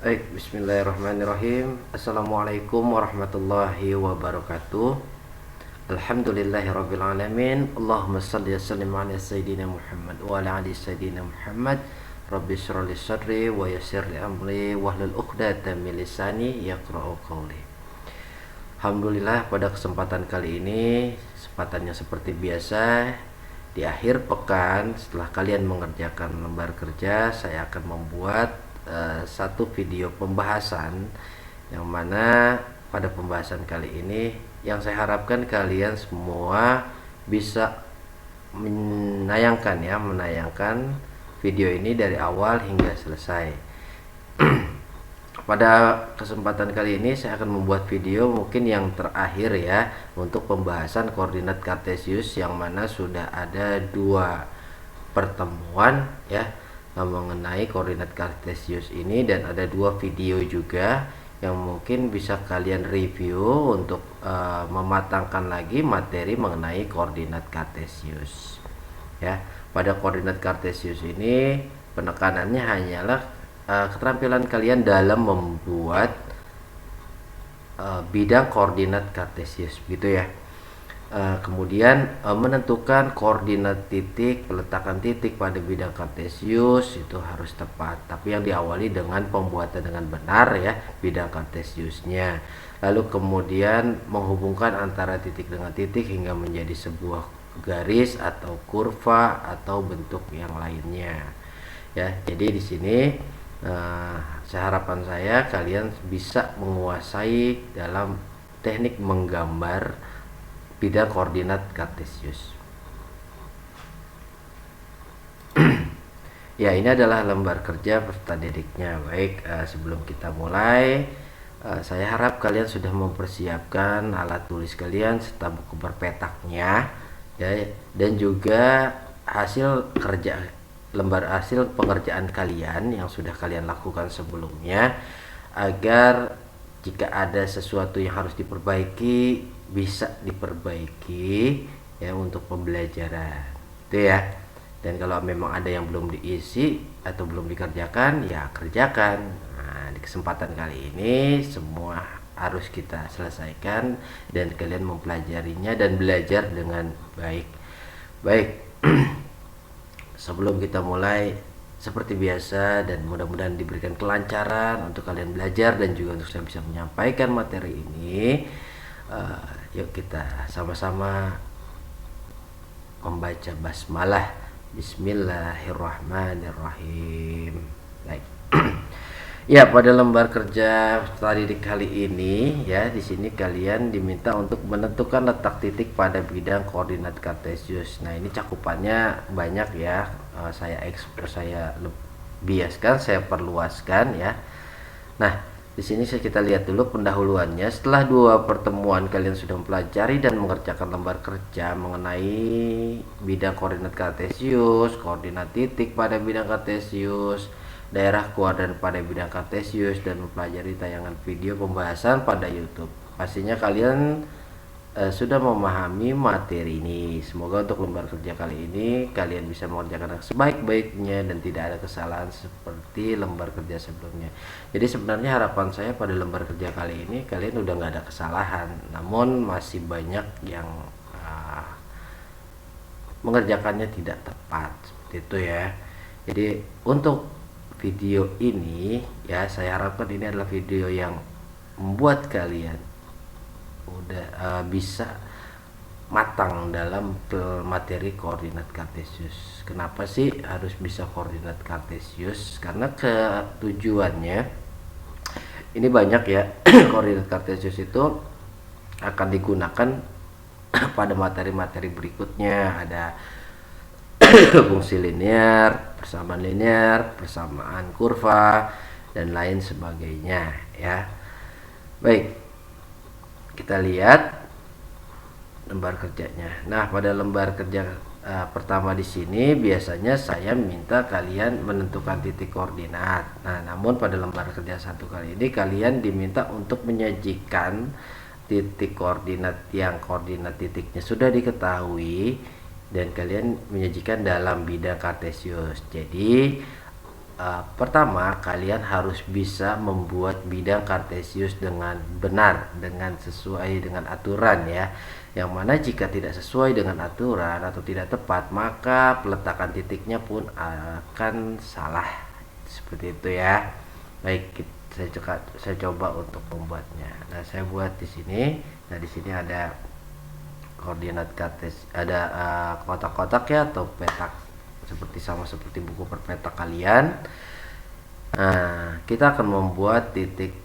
Baik, bismillahirrahmanirrahim. Assalamualaikum warahmatullahi wabarakatuh. Alhamdulillahirabbil alamin. Allahumma shalli wa sallim ala sayyidina Muhammad wa ala ali sayyidina Muhammad. Rabbi shrah li sadri wa yassir li amri wahlul 'uqdatam min lisani yaqra'u qawli. Alhamdulillah, pada kesempatan kali ini, kesempatannya seperti biasa, di akhir pekan setelah kalian mengerjakan lembar kerja, saya akan membuat satu video pembahasan yang mana pada pembahasan kali ini yang saya harapkan kalian semua bisa menayangkan video ini dari awal hingga selesai. Pada kesempatan kali ini saya akan membuat video mungkin yang terakhir ya untuk pembahasan koordinat kartesius, yang mana sudah ada 2 pertemuan ya mengenai koordinat kartesius ini, dan ada 2 video juga yang mungkin bisa kalian review untuk mematangkan lagi materi mengenai koordinat kartesius ya. Pada koordinat kartesius ini penekanannya hanyalah keterampilan kalian dalam membuat bidang koordinat kartesius gitu ya. Kemudian menentukan koordinat titik, peletakan titik pada bidang kartesius itu harus tepat, tapi yang diawali dengan pembuatan dengan benar ya bidang kartesiusnya. Lalu kemudian menghubungkan antara titik dengan titik hingga menjadi sebuah garis atau kurva atau bentuk yang lainnya ya. Jadi di sini harapan saya kalian bisa menguasai dalam teknik menggambar bidang koordinat kartesius. Ya, ini adalah lembar kerja peserta didiknya. Baik, sebelum kita mulai, saya harap kalian sudah mempersiapkan alat tulis kalian serta buku berpetaknya ya, dan juga hasil kerja lembar hasil pengerjaan kalian yang sudah kalian lakukan sebelumnya, agar jika ada sesuatu yang harus diperbaiki bisa diperbaiki ya untuk pembelajaran itu ya. Dan kalau memang ada yang belum diisi atau belum dikerjakan ya kerjakan. Nah, di kesempatan kali ini semua harus kita selesaikan dan kalian mempelajarinya dan belajar dengan baik. Baik. Sebelum kita mulai, seperti biasa dan mudah-mudahan diberikan kelancaran untuk kalian belajar dan juga untuk saya bisa menyampaikan materi ini, yuk kita sama-sama membaca basmalah. Bismillahirrahmanirrahim. Baik. Ya, pada lembar kerja tadi di kali ini ya, di sini kalian diminta untuk menentukan letak titik pada bidang koordinat kartesius. Nah, ini cakupannya banyak ya. Saya biaskan, saya perluaskan ya. Nah, di sini kita lihat dulu pendahuluannya. Setelah 2 pertemuan kalian sudah mempelajari dan mengerjakan lembar kerja mengenai bidang koordinat kartesius, koordinat titik pada bidang kartesius, daerah kuadran pada bidang kartesius, dan mempelajari tayangan video pembahasan pada YouTube. Pastinya kalian sudah memahami materi ini. Semoga untuk lembar kerja kali ini kalian bisa mengerjakan sebaik-baiknya dan tidak ada kesalahan seperti lembar kerja sebelumnya. Jadi sebenarnya harapan saya pada lembar kerja kali ini kalian udah nggak ada kesalahan, namun masih banyak yang mengerjakannya tidak tepat seperti itu ya. Jadi untuk video ini ya, saya harapkan ini adalah video yang membuat kalian udah bisa matang dalam materi koordinat kartesius. Kenapa sih harus bisa koordinat kartesius? Karena ketujuannya ini banyak ya. Koordinat kartesius itu akan digunakan pada materi-materi berikutnya. Ada fungsi linear, persamaan kurva, dan lain sebagainya ya. Baik, kita lihat lembar kerjanya. Nah, pada lembar kerja pertama di sini biasanya saya minta kalian menentukan titik koordinat. Nah, namun pada lembar kerja 1 kali ini kalian diminta untuk menyajikan titik koordinat yang koordinat titiknya sudah diketahui dan kalian menyajikan dalam bidang kartesius. Jadi pertama kalian harus bisa membuat bidang kartesius dengan benar, dengan sesuai dengan aturan ya. Yang mana jika tidak sesuai dengan aturan atau tidak tepat, maka peletakan titiknya pun akan salah. Seperti itu ya. Baik, saya coba untuk membuatnya. Nah, saya buat di sini. Nah, di sini ada koordinat kartes, ada kotak-kotak ya atau petak, sama seperti buku perpetak kalian. Nah, kita akan membuat titik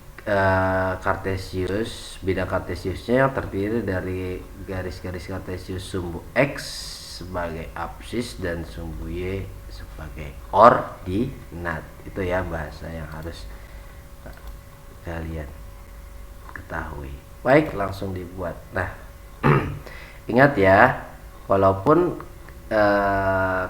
kartesius, bidang kartesiusnya yang terdiri dari garis-garis kartesius sumbu X sebagai absis dan sumbu Y sebagai ordinat. Itu ya bahasa yang harus kalian ketahui. Baik, langsung dibuat. Nah, ingat ya, walaupun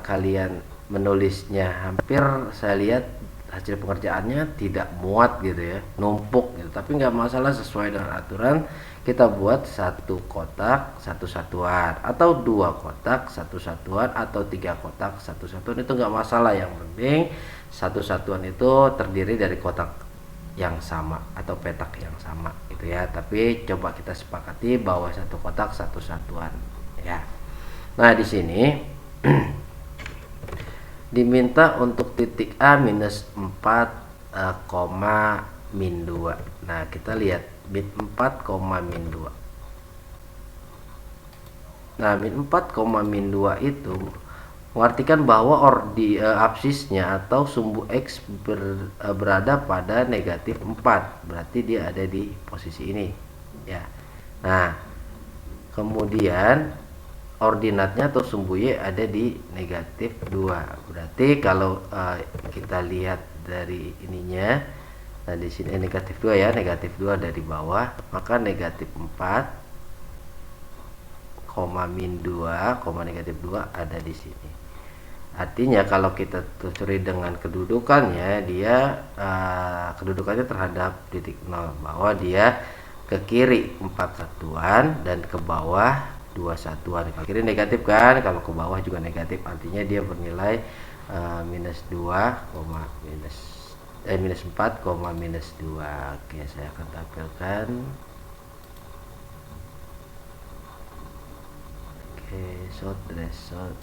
kalian menulisnya hampir saya lihat hasil pengerjaannya tidak muat gitu ya, numpuk gitu, tapi nggak masalah, sesuai dengan aturan. Kita buat satu kotak satu satuan, atau dua kotak satu satuan, atau tiga kotak satu satuan, itu nggak masalah. Yang penting satu satuan itu terdiri dari kotak yang sama atau petak yang sama gitu ya. Tapi coba kita sepakati bahwa satu kotak satu satuan ya. Nah, di sini diminta untuk titik A minus 4, min 2. Nah, kita lihat min 4, min 2. Nah, min 4, min 2 itu mengartikan bahwa absisnya atau sumbu X berada pada negatif 4. Berarti dia ada di posisi ini ya. Nah, kemudian ordinatnya atau sumbu Y ada di negatif 2. Berarti kalau kita lihat dari ininya, nah di sini negatif 2 ya, negatif 2 dari bawah, maka negatif 4, min 2, negatif 2 ada di sini. Artinya kalau kita telusuri dengan kedudukannya, dia kedudukannya terhadap titik 0, bahwa dia ke kiri 4 satuan dan ke bawah 2 satuan. Kalau kiri negatif kan, kalau ke bawah juga negatif, artinya dia bernilai minus 2, minus 4, minus 2. Oke, saya akan tampilkan. Oke, short result.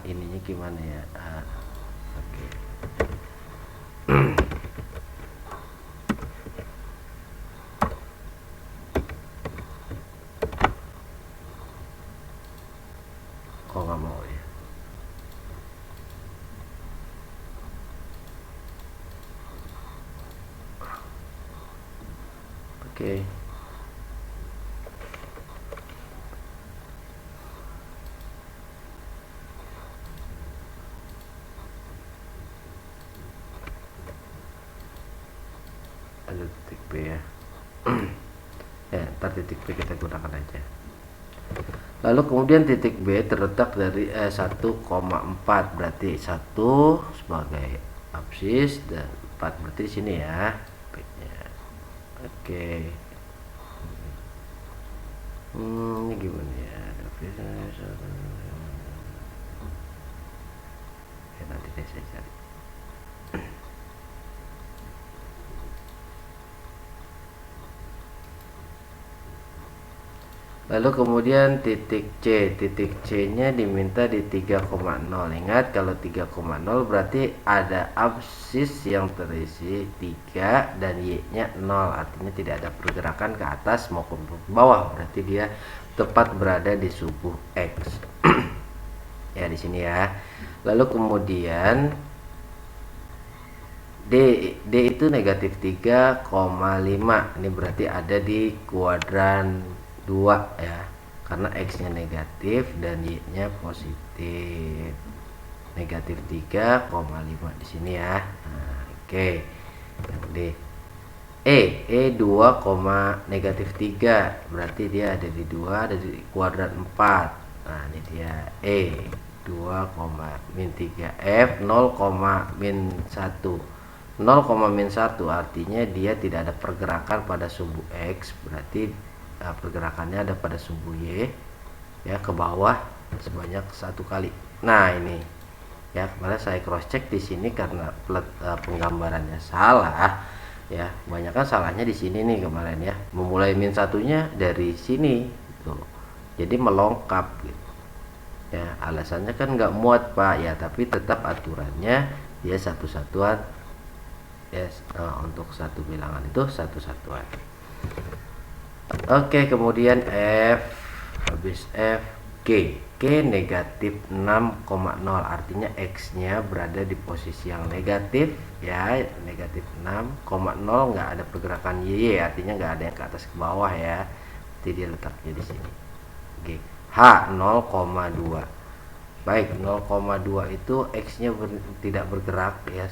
Ininya gimana ya? Oke. Kok nggak mau ya? Oke. Ada titik B ya. Ya, ntar titik B kita gunakan aja. Lalu kemudian titik B terletak dari 1,4, berarti 1 sebagai absis dan 4 berarti di sini ya B-nya. Oke. Ini gimana ya? Ya, nanti deh saya cari. Lalu kemudian titik C nya diminta di 3,0. Ingat, kalau 3,0 berarti ada absis yang terisi 3 dan Y nya 0, artinya tidak ada pergerakan ke atas maupun ke bawah, berarti dia tepat berada di subuh X. Ya, di sini ya. Lalu kemudian D itu negatif 3,5. Ini berarti ada di kuadran 2 ya, karena X nya negatif dan Y nya positif. Negatif 3,5 di sini ya. Nah, oke. D E 2, negatif 3 berarti dia ada di 2, ada di kuadran 4. Nah, ini dia E 2, min 3. F 0, min 1. 0, min 1 artinya dia tidak ada pergerakan pada sumbu X, berarti pergerakannya ada pada sumbu Y ya, ke bawah sebanyak 1 kali. Nah, ini ya. Kemarin saya cross check di sini karena penggambarannya salah ya, kebanyakan salahnya di sini nih kemarin ya, memulai min satunya dari sini gitu. Jadi melongkap gitu ya, alasannya kan nggak muat Pak ya, tapi tetap aturannya dia satu satuan ya. Untuk satu bilangan itu satu satuan. Oke, kemudian F, habis F G negatif 6,0, artinya X nya berada di posisi yang negatif ya, negatif 6,0, nggak ada pergerakan Y, artinya nggak ada yang ke atas ke bawah ya, jadi dia letaknya di sini. G H 0,2. Baik, 0,2 itu X nya tidak bergerak ya,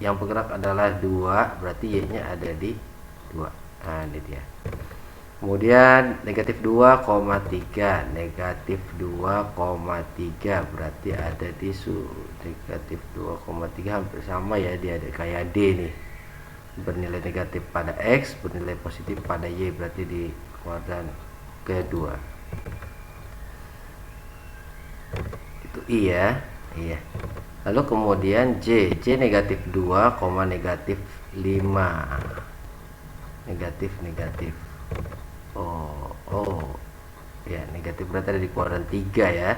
yang bergerak adalah 2, berarti Y nya ada di 2. Nah ini dia. Kemudian negatif 2,3, negatif 2,3 berarti ada di negatif 2,3, hampir sama ya, dia ada kayak D nih, bernilai negatif pada X, bernilai positif pada Y, berarti di kuadran kedua. Itu I ya, iya. Lalu kemudian J negatif 2, negatif 5, negatif oh ya, negatif berarti ada di kuadran 3 ya,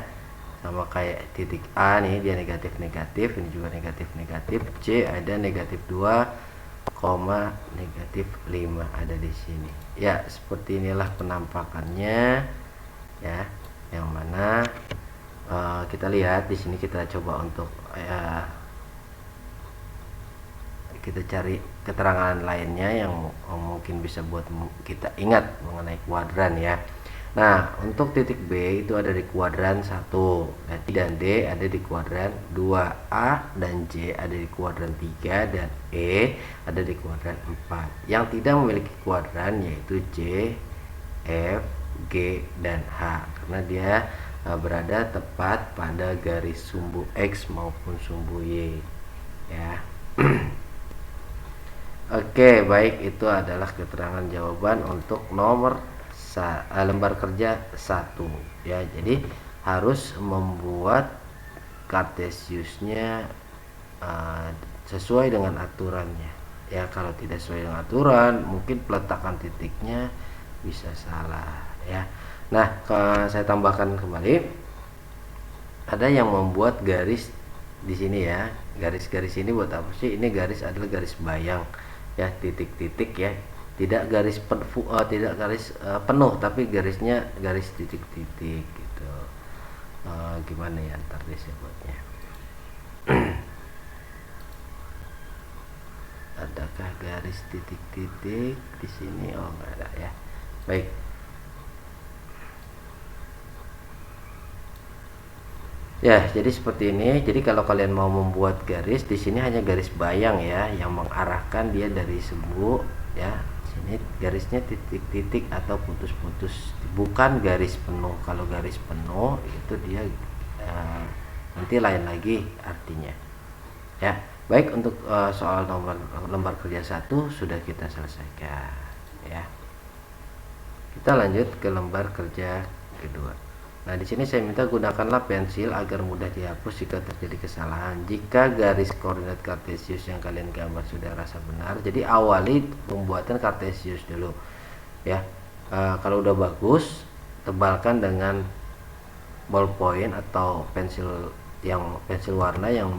sama kayak titik A nih, dia negatif, ini juga negatif. C ada negatif 2, negatif 5 ada di sini ya. Seperti inilah penampakannya ya, yang mana kita lihat di sini. Kita coba untuk kita cari keterangan lainnya yang mungkin bisa buat kita ingat mengenai kuadran ya. Nah, untuk titik B itu ada di kuadran 1, dan D ada di kuadran 2, A dan J ada di kuadran 3, dan E ada di kuadran 4. Yang tidak memiliki kuadran yaitu J, F, G, dan H, karena dia berada tepat pada garis sumbu X maupun sumbu Y ya. Oke, baik, itu adalah keterangan jawaban untuk nomor lembar kerja 1 ya. Jadi harus membuat kartesiusnya sesuai dengan aturannya ya. Kalau tidak sesuai dengan aturan, mungkin peletakan titiknya bisa salah ya. Nah, saya tambahkan kembali, ada yang membuat garis di sini ya. Garis-garis ini buat apa sih? Ini garis adalah garis bayang ya, titik-titik ya, tidak garis penuh, tapi garisnya garis titik-titik gitu. Gimana ya ntar disebutnya? Adakah garis titik-titik di sini? Oh, nggak ada ya. Baik. Ya, jadi seperti ini. Jadi kalau kalian mau membuat garis di sini, hanya garis bayang ya, yang mengarahkan dia dari sumbu ya. Sini garisnya titik-titik atau putus-putus, bukan garis penuh. Kalau garis penuh itu dia nanti lain lagi artinya. Ya, baik, untuk soal nomor lembar kerja 1 sudah kita selesaikan ya. Kita lanjut ke lembar kerja kedua. Nah, di sini saya minta gunakanlah pensil agar mudah dihapus jika terjadi kesalahan. Jika garis koordinat kartesius yang kalian gambar sudah rasa benar, jadi awali pembuatan kartesius dulu ya. Kalau udah bagus, tebalkan dengan ballpoint atau pensil warna yang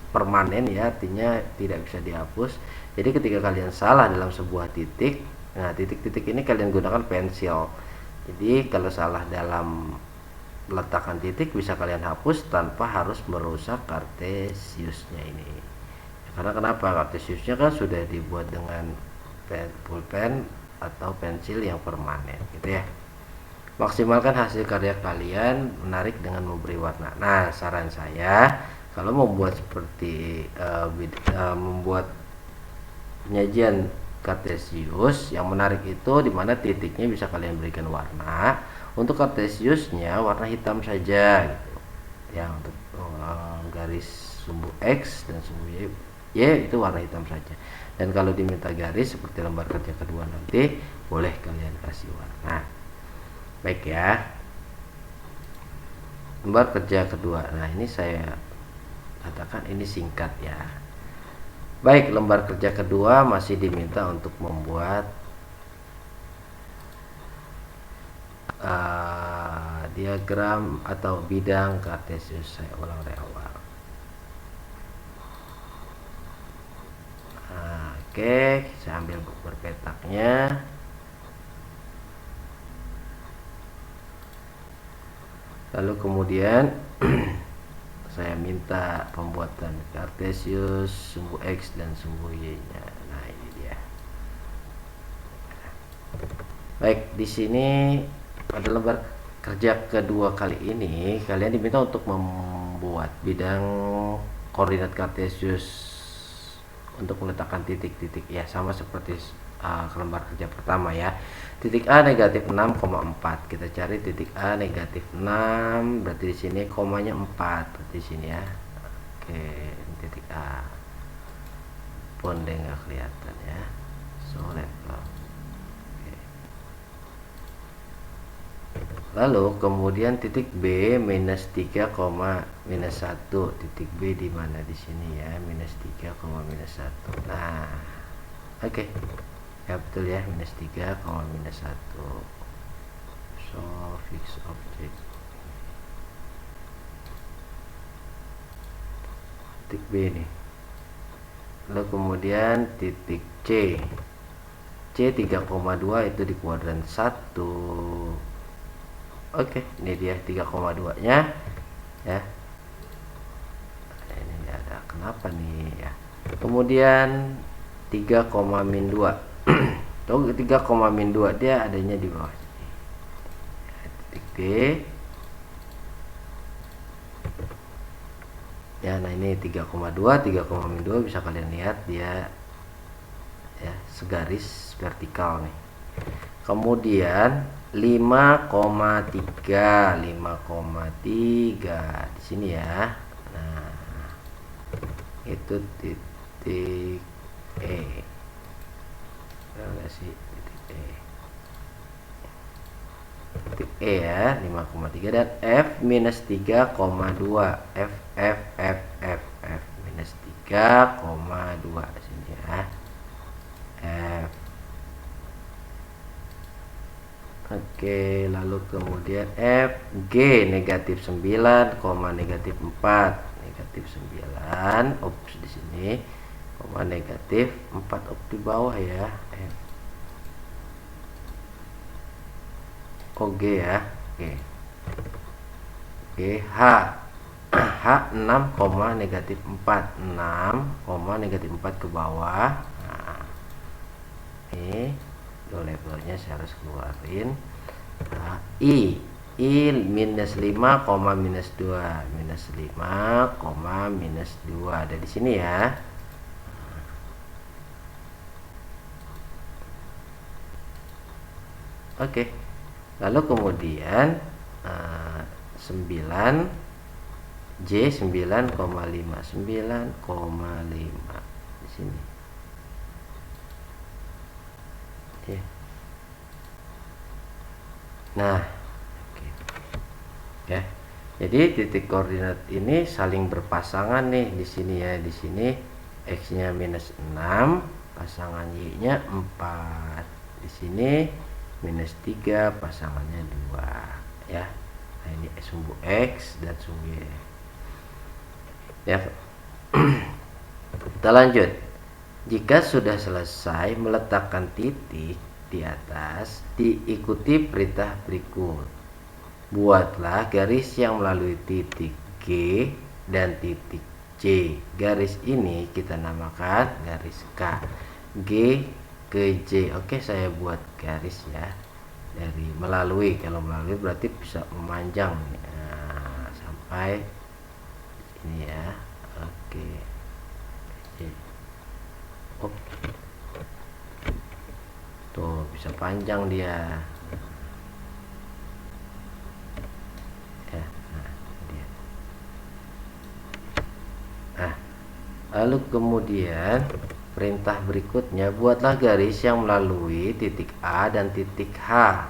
permanen ya, artinya tidak bisa dihapus. Jadi ketika kalian salah dalam sebuah titik, nah titik-titik ini kalian gunakan pensil. Jadi kalau salah dalam letakkan titik bisa kalian hapus tanpa harus merusak kartesiusnya ini. Karena kenapa? Kartesiusnya kan sudah dibuat dengan pulpen atau pensil yang permanen gitu ya. Maksimalkan hasil karya kalian menarik dengan memberi warna. Nah, saran saya kalau membuat seperti membuat penyajian kartesius yang menarik itu dimana titiknya bisa kalian berikan warna. Untuk kartesiusnya warna hitam saja gitu ya. Untuk garis sumbu X dan sumbu Y itu warna hitam saja. Dan kalau diminta garis seperti lembar kerja kedua nanti, boleh kalian kasih warna. Baik ya. lembar kerja kedua. Nah, ini saya katakan ini singkat ya. Baik, lembar kerja kedua masih diminta untuk membuat diagram atau bidang kartesius. Saya ulang dari awal. Oke, saya ambil berpetaknya. Lalu kemudian saya minta pembuatan kartesius, sumbu X dan sumbu Y-nya. Nah, ini dia. Baik, di sini pada lembar kerja kedua kali ini kalian diminta untuk membuat bidang koordinat kartesius untuk meletakkan titik-titik ya, sama seperti lembar kerja pertama ya. Titik A negatif 6,4, kita cari titik A negatif 6, berarti di sini komanya 4 di sini ya. Oke, ini titik A pun deh nggak kelihatan ya, so level. Lalu kemudian titik B minus 3, minus 1. Titik B di mana di sini ya, minus 3, minus 1. Nah, oke. Ya betul ya, minus 3, minus 1. So fix object. Titik B nih. Lalu kemudian titik C. C 3,2 itu di kuadran 1. Oke, ini dia 3,2 nya ya. Ini ada kenapa nih ya. Kemudian 3, min 2. Tuh 3, min 2 dia adanya di bawah sini. Titik D. Ya, nah ini 3,2, min 2 bisa kalian lihat dia ya segaris vertikal nih. Kemudian 5,3 di sini ya. Nah, itu titik E. Enggak sih, titik E. Titik E ya, 5,3 dan F minus 3,2. F minus 3,2 di sini ya. F. Oke, lalu kemudian F G negatif 9, negatif 4, negatif 9, ups di sini, negatif 4, di bawah ya. F G ya. Oke, H 6, negatif 4, 6, negatif 4 ke bawah. Nah, ini do levelnya saya harus keluarin. Nah, I minus 5, minus 2, minus 5, minus 2 ada di sini ya. Oke, lalu kemudian 9 J 9,5 di sini. Nah, oke. Ya. Jadi titik koordinat ini saling berpasangan nih di sini ya. Di sini X-nya minus 6, pasangan Y-nya 4. Di sini minus 3, pasangannya 2 ya. Nah, ini sumbu X dan sumbu Y. Ya. Kita lanjut. Jika sudah selesai meletakkan titik di atas, diikuti perintah berikut. Buatlah garis yang melalui titik G dan titik C. Garis ini kita namakan garis K. G ke J. Oke, saya buat garis ya. Dari melalui, kalau melalui berarti bisa memanjang nah, sampai ini ya. Oke. Tuh bisa panjang dia ya. Nah, lalu kemudian perintah berikutnya, buatlah garis yang melalui titik A dan titik H.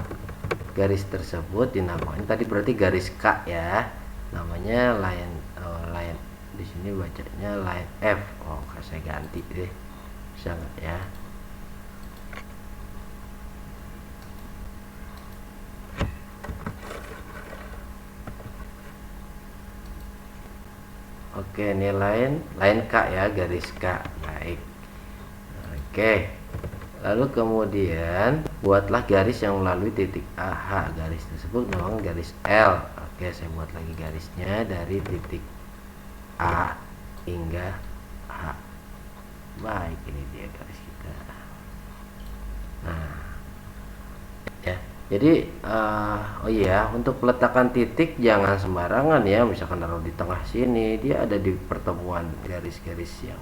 Garis tersebut dinamakan tadi berarti garis K ya. namanya line line di sini bacanya line F. Oh, saya ganti deh, bisa nggak ya? Oke, ini line K ya, garis K. Baik. Oke. Lalu kemudian buatlah garis yang melalui titik AH. Garis tersebut memang garis L. Oke, saya buat lagi garisnya dari titik A hingga H. Baik, ini dia garis kita. Nah, ya. Jadi oh iya, untuk peletakan titik jangan sembarangan ya. Misalkan taruh di tengah sini, dia ada di pertemuan garis-garis yang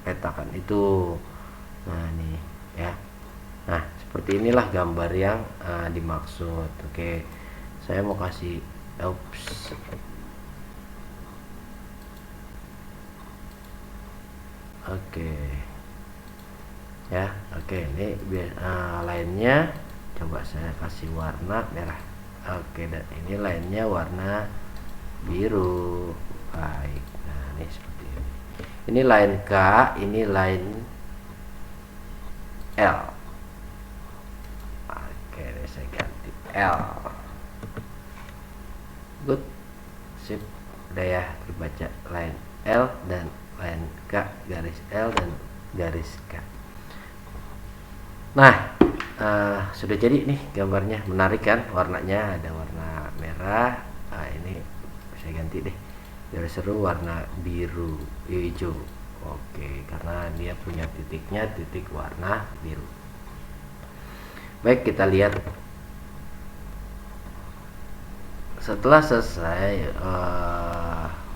petakan itu. Nah, nih ya. Nah, seperti inilah gambar yang dimaksud. Oke, saya mau kasih oke ya. Oke, ini lainnya coba saya kasih warna merah. Oke, dan ini lainnya warna biru. Baik, nah ini seperti ini line K, ini line L. Oke, saya ganti L. Good, sip, udah ya, terbaca line L dan line K, garis L dan garis K. Nah, sudah jadi nih gambarnya, menarik kan? Warnanya ada warna merah. Nah, ini saya ganti deh biar seru, warna biru hijau. Oke, karena dia punya titiknya titik warna biru. Baik, kita lihat. Setelah selesai,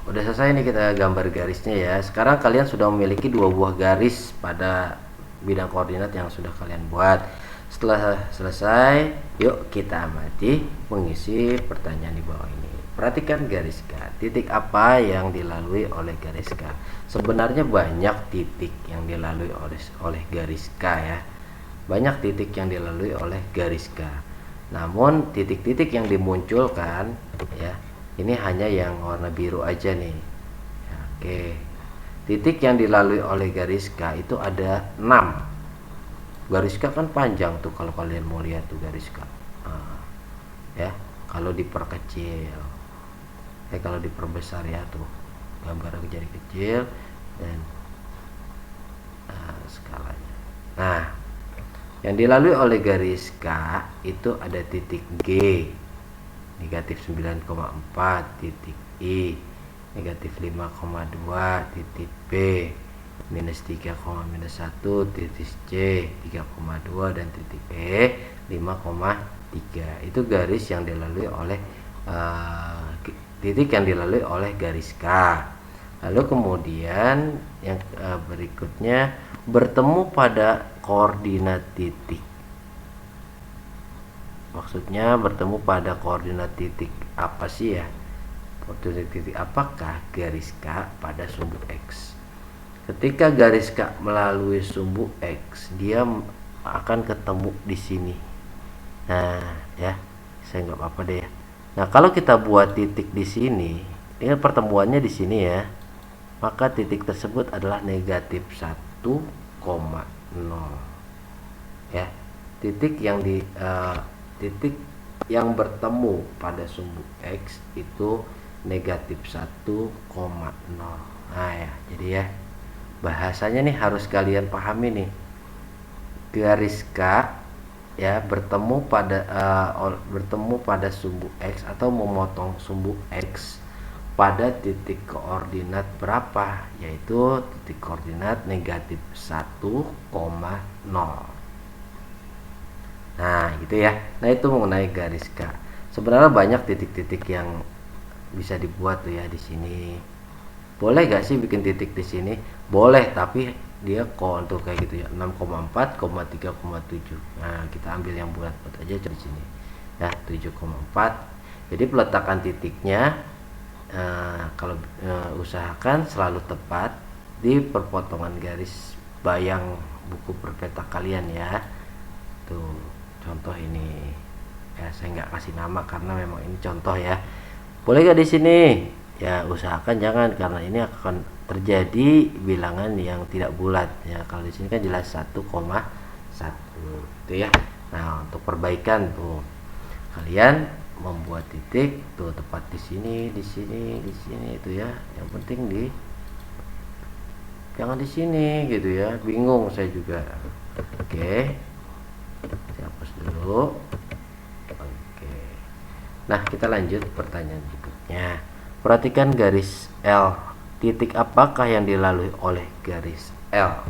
udah selesai nih kita gambar garisnya ya. Sekarang kalian sudah memiliki dua buah garis pada bidang koordinat yang sudah kalian buat. Setelah selesai, yuk kita amati mengisi pertanyaan di bawah ini. Perhatikan garis K. Titik apa yang dilalui oleh garis K? Sebenarnya banyak titik yang dilalui oleh garis K ya. Banyak titik yang dilalui oleh garis K. Namun titik-titik yang dimunculkan ya, ini hanya yang warna biru aja nih. Ya, oke. Titik yang dilalui oleh garis K itu ada 6. Garis K kan panjang tuh, kalau kalian mau lihat tuh garis K. Ya, kalau diperkecil, kalau diperbesar ya tuh gambar jadi kecil dan skalanya. Nah, yang dilalui oleh garis K itu ada titik G negatif 9,4, titik I negatif 5,2, titik B minus 3, minus 1, titik C 3,2 dan titik E 5,3. Itu garis yang dilalui oleh titik yang dilalui oleh garis K. Lalu kemudian yang berikutnya bertemu pada koordinat titik. Maksudnya bertemu pada koordinat titik apa sih ya? Koordinat titik apakah garis K pada sumbu X? Ketika garis K melalui sumbu X, dia akan ketemu di sini. Nah, ya, saya nggak apa-apa deh ya. Nah, kalau kita buat titik di sini, ini pertemuannya di sini ya, maka titik tersebut adalah negatif 1,0 ya. Titik yang bertemu pada sumbu X itu negatif 1,0. Nah ya, jadi ya bahasanya nih harus kalian pahami nih. Garis K ya bertemu pada sumbu X atau memotong sumbu X pada titik koordinat berapa, yaitu titik koordinat negatif 1,0. Nah gitu ya. Nah itu mengenai garis K. Sebenarnya banyak titik-titik yang bisa dibuat tuh ya di sini. Boleh gak sih bikin titik di sini? Boleh, tapi dia kontur kayak gitu ya, 6,4, 3,7. Nah kita ambil yang bulat aja di sini ya, 7,4. Jadi peletakan titiknya kalau usahakan selalu tepat di perpotongan garis bayang buku perpeta kalian ya. Tuh contoh ini ya, saya nggak kasih nama karena memang ini contoh ya. Boleh gak di sini? Ya usahakan jangan, karena ini akan terjadi bilangan yang tidak bulat ya. Kalau di sini kan jelas 1,1 gitu ya. Nah, untuk perbaikan tuh kalian membuat titik tuh tepat di sini, di sini, di sini itu ya. Yang penting jangan di sini gitu ya. Bingung saya juga. Oke. Saya hapus dulu. Oke. Nah, kita lanjut pertanyaan berikutnya. Perhatikan garis L. Titik apakah yang dilalui oleh garis L?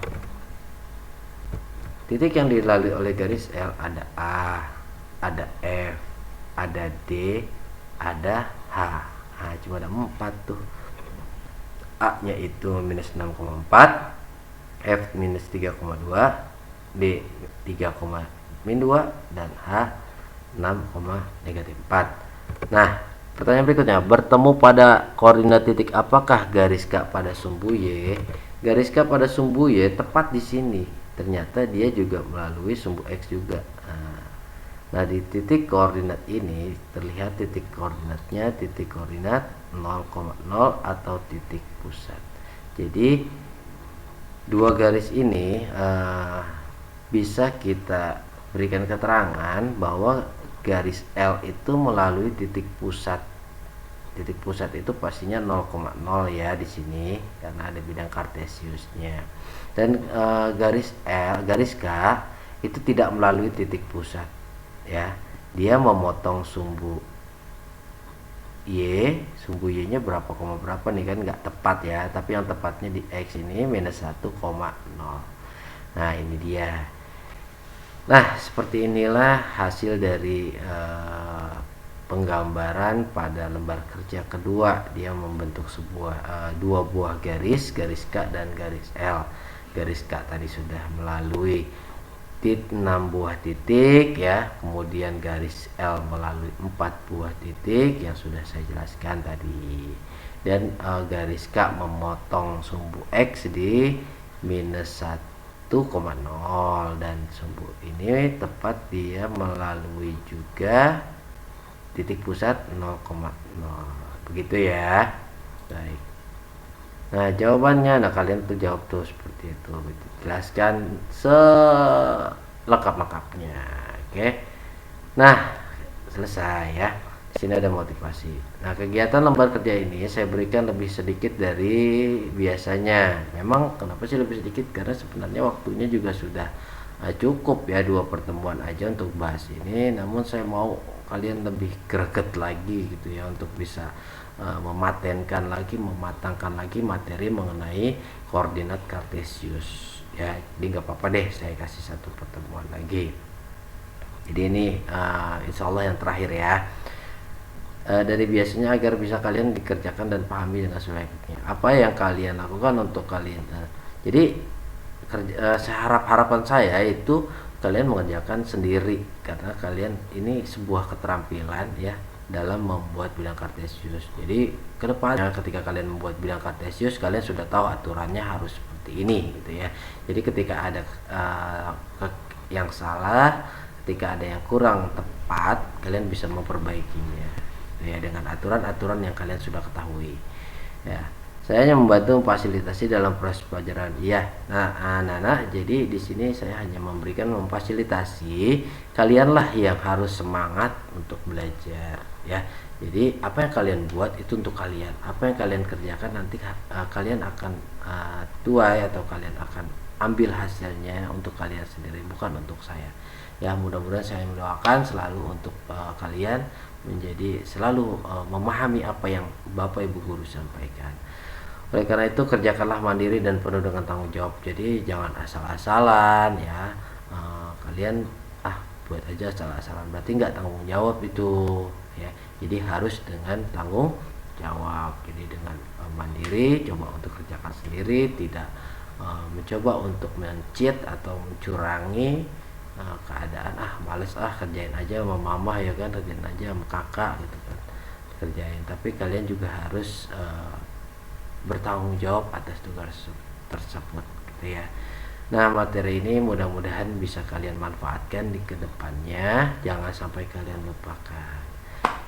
Titik yang dilalui oleh garis L ada A, ada F, ada D, ada H. Nah, cuma ada 4 tuh. A nya itu minus 6,4, F minus 3,2, D 3,-2, dan H 6,-4. Nah, pertanyaan berikutnya, bertemu pada koordinat titik apakah garis K pada sumbu Y? Garis K pada sumbu Y tepat di sini. Ternyata dia juga melalui sumbu X juga. Nah, di titik koordinat ini terlihat titik koordinatnya titik koordinat 0,0 atau titik pusat. Jadi dua garis ini bisa kita berikan keterangan bahwa garis L itu melalui titik pusat. Titik pusat itu pastinya 0,0 ya di sini karena ada bidang kartesiusnya. Dan garis K itu tidak melalui titik pusat ya. Dia memotong sumbu Y, sumbu Y nya berapa nih kan nggak tepat ya, tapi yang tepatnya di X ini minus 1,0. Nah, ini dia. Nah, seperti inilah hasil dari penggambaran pada lembar kerja kedua. Dia membentuk dua buah garis K dan garis L. Garis K tadi sudah melalui 6 buah titik ya, kemudian garis L melalui 4 buah titik yang sudah saya jelaskan tadi, dan garis K memotong sumbu X di minus 1,0, dan sumbu ini tepat dia melalui juga titik pusat 0,0. Begitu ya. Baik. Nah, jawabannya, nah kalian tuh jawab tuh seperti itu, jelaskan selengkap-lengkapnya. Oke. Nah, selesai ya. Di sini ada motivasi. Nah, kegiatan lembar kerja ini saya berikan lebih sedikit dari biasanya. Memang kenapa sih lebih sedikit? Karena sebenarnya waktunya juga sudah cukup ya, 2 pertemuan aja untuk bahas ini. Namun saya mau kalian lebih greget lagi gitu ya, untuk bisa mematangkan lagi materi mengenai koordinat kartesius ya. Jadi nggak apa-apa deh, saya kasih 1 pertemuan lagi. Jadi ini insya Allah yang terakhir ya. Dari biasanya agar bisa kalian dikerjakan dan pahami dengan sebaiknya. Apa yang kalian lakukan untuk kalian? Jadi harapan saya itu kalian mengerjakan sendiri, karena kalian ini sebuah keterampilan ya dalam membuat bilang kartesius. Jadi kedepannya ketika kalian membuat bilang kartesius, kalian sudah tahu aturannya harus seperti ini gitu ya. Jadi ketika ada yang salah, ketika ada yang kurang tepat, kalian bisa memperbaikinya ya dengan aturan-aturan yang kalian sudah ketahui ya. Saya hanya membantu memfasilitasi dalam proses pelajaran. Iya. Nah, anak-anak, jadi di sini saya hanya memberikan memfasilitasi. Kalianlah yang harus semangat untuk belajar, ya. Jadi apa yang kalian buat itu untuk kalian. Apa yang kalian kerjakan nanti kalian akan tuai atau kalian akan ambil hasilnya untuk kalian sendiri, bukan untuk saya. Ya, mudah-mudahan saya mendoakan selalu untuk kalian menjadi selalu memahami apa yang Bapak Ibu guru sampaikan. Oleh karena itu, kerjakanlah mandiri dan penuh dengan tanggung jawab. Jadi jangan asal-asalan ya. Kalian buat aja asal-asalan, berarti nggak tanggung jawab itu ya. Jadi harus dengan tanggung jawab. Jadi dengan mandiri, coba untuk kerjakan sendiri, tidak mencoba untuk men-cheat atau mencurangi keadaan. Males kerjain aja sama mama ya kan, kerjain aja sama kakak gitu kan, kerjain. Tapi kalian juga harus bertanggung jawab atas tugas tersebut gitu ya. Nah, materi ini mudah-mudahan bisa kalian manfaatkan di kedepannya, jangan sampai kalian lupakan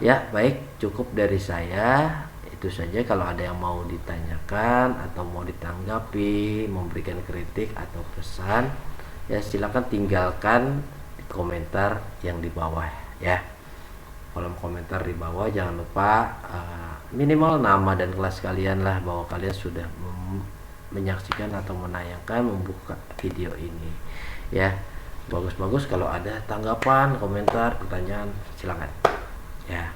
Ya, baik, cukup dari saya. Itu saja. Kalau ada yang mau ditanyakan atau mau ditanggapi, memberikan kritik atau pesan, ya silakan tinggalkan di komentar yang di bawah ya. Kolom komentar di bawah jangan lupa minimal nama dan kelas kalian lah, bahwa kalian sudah menyaksikan atau menayangkan, membuka video ini ya. Bagus-bagus. Kalau ada tanggapan, komentar, pertanyaan, silakan ya.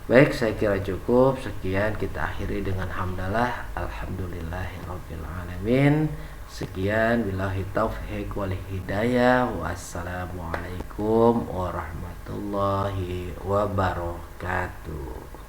Baik, saya kira cukup. Sekian, kita akhiri dengan hamdalah alhamdulillahirabbil alamin. Sekian, billahi taufiq wal hidayah. Wassalamualaikum warahmatullahi wabarakatuh.